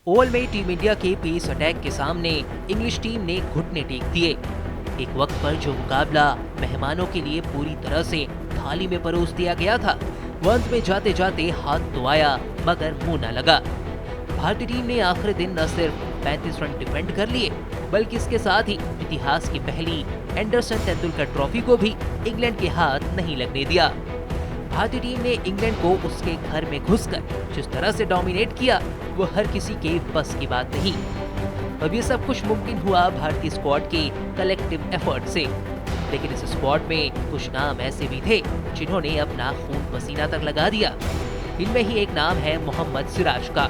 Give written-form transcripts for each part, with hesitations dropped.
Oval में team India के pace attack के सामने इंग्लिश टीम ने घुटने टेक दिए। एक वक्त पर जो मुकाबला मेहमानों के लिए पूरी तरह से थाली में परोस दिया गया था, वो अंत में जाते जाते हाथ तो आया मगर मुंह न लगा। भारतीय टीम ने आखिरी दिन न सिर्फ 35 रन डिफेंड कर लिए, बल्कि इसके साथ ही इतिहास की पहली एंडरसन तेंदुलकर ट्रॉफी को भी इंग्लैंड के हाथ नहीं लगने दिया। भारतीय टीम ने इंग्लैंड को उसके घर में घुसकर जिस तरह से डोमिनेट किया, वो हर किसी के बस की बात नहीं। अब ये सब कुछ मुमकिन हुआ भारतीय स्क्वाड के कलेक्टिव एफर्ट से। लेकिन इस स्क्वाड में कुछ नाम ऐसे भी थे जिन्होंने अपना खून पसीना तक लगा दिया। इनमें ही एक नाम है मोहम्मद सिराज का।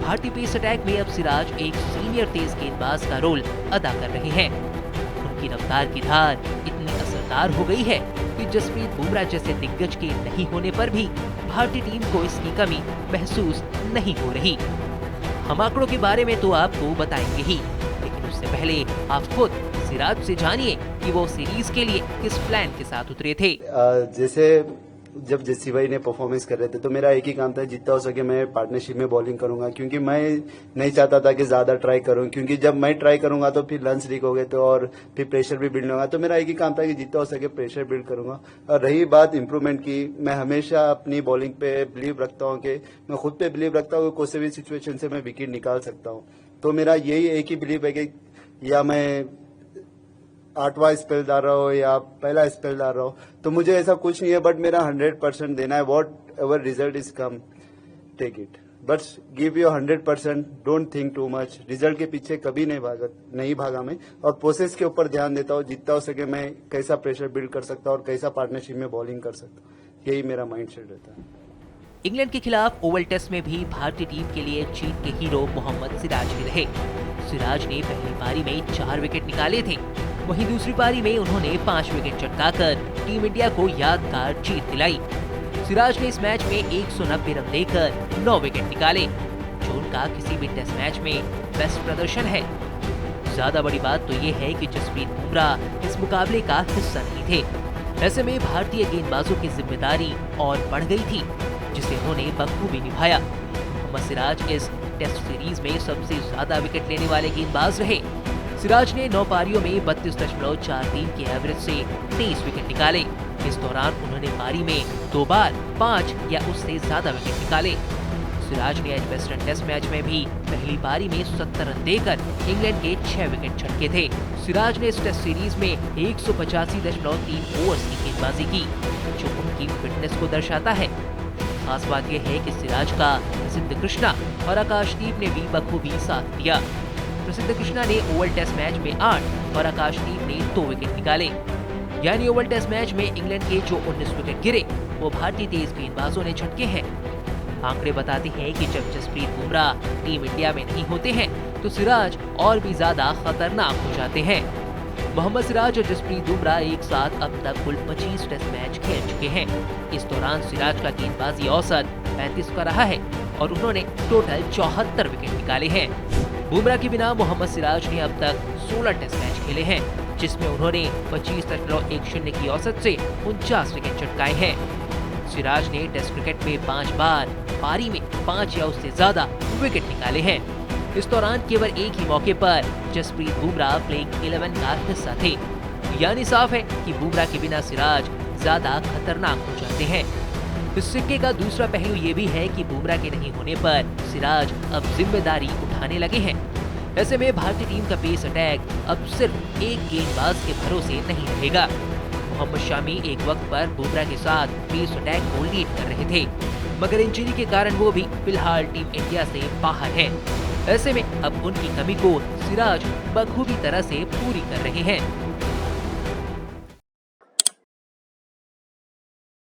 भारतीय पेस अटैक में अब सिराज एक सीनियर तेज गेंदबाज का रोल अदा कर रहे हैं। उनकी रफ्तार की धार इतनी असरदार हो गई है कि जसप्रीत बुमराह जैसे दिग्गज के नहीं होने पर भी भारतीय टीम को इसकी कमी महसूस नहीं हो रही। हम आंकड़ों के बारे में तो आपको बताएंगे ही, लेकिन उससे पहले आप खुद सिराज से जानिए कि वो सीरीज के लिए किस प्लान के साथ उतरे थे। जैसे जब जेसी भाई ने परफॉर्मेंस कर रहे थे तो मेरा एक ही काम था, जितना हो सके मैं पार्टनरशिप में बॉलिंग करूंगा, क्योंकि मैं नहीं चाहता था कि ज्यादा ट्राई करूं, क्योंकि जब मैं ट्राई करूंगा तो फिर रन्स लीक हो गए तो और फिर प्रेशर भी बिल्ड होगा। तो मेरा एक ही काम था कि जितना हो सके प्रेशर बिल्ड करूंगा। और रही बात इंप्रूवमेंट की, मैं हमेशा अपनी बॉलिंग पे बिलीव रखता हूँ कि मैं खुद पे बिलीव रखता हूँ कि कोई भी सिचुएशन से मैं विकेट निकाल सकता हूँ। तो मेरा यही एक ही बिलीव है कि या मैं 8वां स्पेल डाल रहा हो या पहला स्पेल डाल रहा हो, तो मुझे ऐसा कुछ नहीं है, बट मेरा 100% देना है। Whatever result is come, take it, but give your 100%, don't think too much. Result के पीछे कभी नहीं भागा मैं, और प्रोसेस के ऊपर ध्यान देता हूँ। जितना हो सके मैं कैसा प्रेशर बिल्ड कर सकता हूँ और कैसा पार्टनरशिप में बॉलिंग कर सकता हूँ, यही मेरा माइंड सेट रहता है। इंग्लैंड के खिलाफ ओवल टेस्ट में भी भारतीय टीम के लिए जीत के हीरो मोहम्मद सिराज ही रहे। सिराज ने पहली पारी में 4 विकेट निकाले थे, वहीं दूसरी पारी में उन्होंने 5 विकेट चटकाकर टीम इंडिया को यादगार जीत दिलाई। सिराज ने इस मैच में 190 रन देकर 9 विकेट निकाले, जो उनका किसी भी टेस्ट मैच में बेस्ट प्रदर्शन है। ज्यादा बड़ी बात तो ये है कि जसप्रीत बुमराह इस मुकाबले का हिस्सा नहीं थे। ऐसे में भारतीय गेंदबाजों की जिम्मेदारी और बढ़ गई थी, जिसे उन्होंने बखूबी निभाया। मोहम्मद सिराज इस टेस्ट सीरीज में सबसे ज्यादा विकेट लेने वाले गेंदबाज रहे। सिराज ने 9 पारियों में 32.43 के एवरेज से 23 विकेट निकाले। इस दौरान उन्होंने पारी में 2 बार 5 या उससे ज्यादा विकेट निकाले। सिराज ने एजबेस्टन टेस्ट मैच में भी पहली पारी में 70 रन देकर इंग्लैंड के 6 विकेट झटके थे। सिराज ने इस टेस्ट सीरीज में 185.3 ओवर्स की गेंदबाजी की, जो उनकी फिटनेस को दर्शाता है। खास बात यह है कि सिराज का प्रसिद्ध कृष्णा और आकाशदीप ने भी बखूबी साथ दिया। प्रसिद्ध कृष्णा ने ओवल टेस्ट मैच में 8 और आकाशदीप ने 2 विकेट निकाले। यानी ओवल टेस्ट मैच में इंग्लैंड के जो 19 विकेट गिरे, वो भारतीय तेज गेंदबाजों ने झटके हैं। आंकड़े बताते हैं कि जब जसप्रीत बुमराह टीम इंडिया में नहीं होते हैं, तो सिराज और भी ज्यादा खतरनाक हो जाते हैं। मोहम्मद सिराज और जसप्रीत बुमराह एक साथ अब तक कुल 25 टेस्ट मैच खेल चुके हैं। इस दौरान सिराज का गेंदबाजी औसत 35 का रहा है और उन्होंने टोटल 74 विकेट निकाले हैं। बुमराह के बिना मोहम्मद सिराज ने अब तक 16 टेस्ट मैच खेले हैं, जिसमें उन्होंने 25.10 की औसत से 49 विकेट चटकाए हैं। सिराज ने टेस्ट क्रिकेट में 5 बार पारी में 5 या उससे ज्यादा विकेट निकाले हैं। इस दौरान केवल एक ही मौके पर जसप्रीत बुमराह प्लेइंग 11 का हिस्सा थे। यानी साफ है कि बुमराह के बिना सिराज ज्यादा खतरनाक हो जाते हैं। इस सिक्के का दूसरा पहलू ये भी है कि बुमराह के नहीं होने पर सिराज अब जिम्मेदारी उठाने लगे हैं। ऐसे में भारतीय टीम का पेस अटैक अब सिर्फ एक गेंदबाज के भरोसे नहीं रहेगा। मोहम्मद शामी एक वक्त पर बुमराह के साथ पेस अटैक को लीड कर रहे थे, मगर इंजरी के कारण वो भी फिलहाल टीम इंडिया से बाहर हैं। ऐसे में अब उनकी कमी को सिराज बखूबी तरह से पूरी कर रहे हैं।